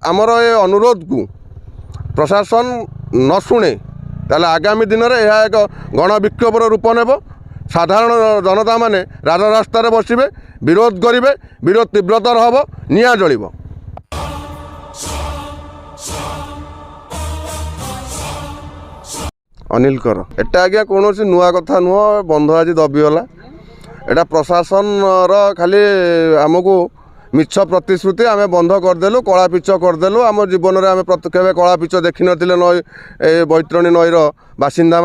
आमर ए अनुरोध को प्रशासन न शुणे ताले आगामी दिन में यह एक गणविक्षोभर रूप नेब। साधारण जनता माने राजरास्तार बसबे, विरोध करेंगे, विरोध तीव्रतर हम, निआ जलिब। अनिल कर एटा आज्ञा कौन नुआ कथा नुह, बंध आज दबिगला। एटा प्रशासन खाली आमको मिछ प्रतिश्रुति आम बंध करदेलु, कला पिच करदेलु। आम जीवन में आम केवे कला पिच देखी नथिले नई बैतरणी नईर बासिंदा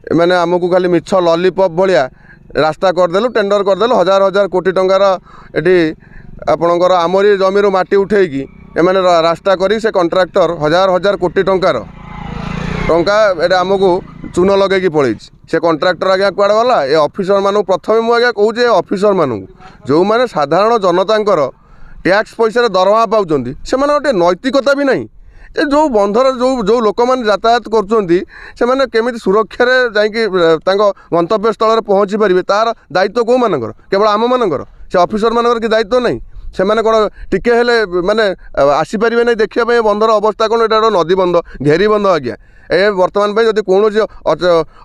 मैंने आमको खाली मिछ लॉलीपॉप भलिया रास्ता करदेलु, टेंडर करदेलु। हजार हजार कोटी टंकार एटी आपणकर आमरी जमी माटी उठेकी एमाने रास्ता करी से कॉन्ट्रैक्टर हजार हजार कोटी टंका एटा आमको चून लगे पड़े। से कॉन्ट्रैक्टर आज्ञा कुआड़े गला। ए ऑफिसर मानू प्रथम मुझे आज्ञा कहूँ ऑफिसर मानू जो मैंने साधारण जनता टैक्स पैसा दरमा पाँच से गोटे नैतिकता भी नहीं। जो बंधर जो लोक मैंने यातायात कर केमी सुरक्षा जाकि गंतव्य स्थल पहुँची पारे तार दायित्व कौ मानकर केवल आम मानकर से ऑफिसर मानकर कि दायित्व नहीं। से मैंने कौन टिके हेले माने आसीपारे नहीं देखिए बंधर अवस्था कौन एटा नदी बंध घेरी बंध आज्ञा ए बर्तमान जब कौन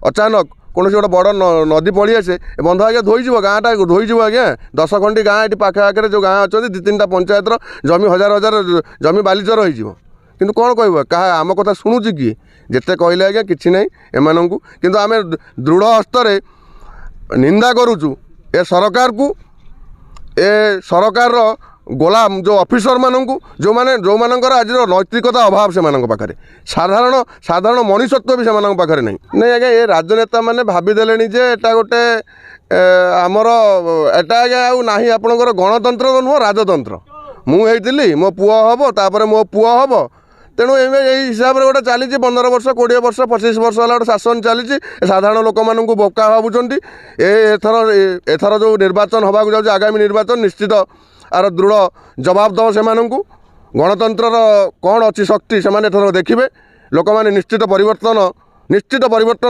अचानक कौन गोटे बड़ नदी पड़ी आसे बंध आज्ञा धोईज गाँटा धोईज आज्ञा 10 खंडी गाँ ये पाखे जो गाँ अच्छा 2-3 पंचायतर जमी हजार हजार जमी बालीचर हो कि कौन कह क्या आम कथा शुणुची किए जिते कहले आज्ञा कि ना एम कि आम दृढ़ हस्तर निंदा करुचु ए सरकार को ए सरकार गोलाम जो ऑफिसर मानू जो माने आज नैतिकता अभाव से पाखे साधारण साधारण मनुष्यत्व भी से पाखे नहीं नहीं आज्ञा ये राजनेता मैंने भावीदे जे एटा गोटे आमर एटा आज्ञा ना आपणकर गणतंत्र तो नुह राजतंत्र मुझे मो पुआ हम तापर मो पुआ हम तेणु यही हिसाब से गोटे चली 15 वर्ष 20 वर्ष 25 वर्ष है गोटे शासन चली साधारण लोक मानू बोका भावुंट एथर जो निर्वाचन होगा जाऊँ आगामी निर्वाचन निश्चित आर दृढ़ जवाब दब से गणतंत्र कौन अच्छी शक्ति से देखिए लोक मैंने निश्चित परिवर्तन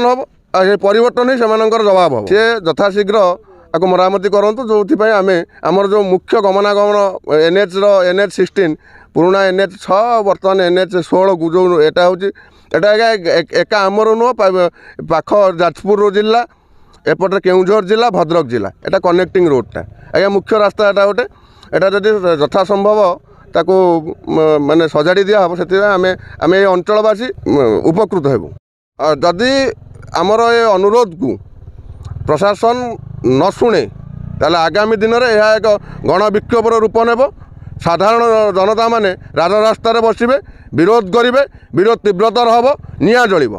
हम परिवर्तन ही से जवाब हम सी यथाशीघ्र आपको मरामती करूँ जो आम आमर जो मुख्य गमनागमन NH 16 पुराना NH 6 बर्तमान NH 16 को जो एटा हूँ एटा एका आमर नुह पाख जाजपुर जिला एपटे केउझर जिला भद्रक जिला एटा कनेक्टिंग रोडटा आज्ञा मुख्य रास्ता एटा गोटे एटा जदि यथा संभव ताको माने सजाड़ी दिया हम से आम ये अंचलवासी उपकृत हेबु। जदि आमर ये अनुरोध को प्रशासन न शुणे ताले आगामी दिन में यह एक गणविक्षोभर रूप नेब। साधारण जनता माने राजरास्तार बसबे, विरोध करेंगे, विरोध तीव्रतर हम, निआ जलिब।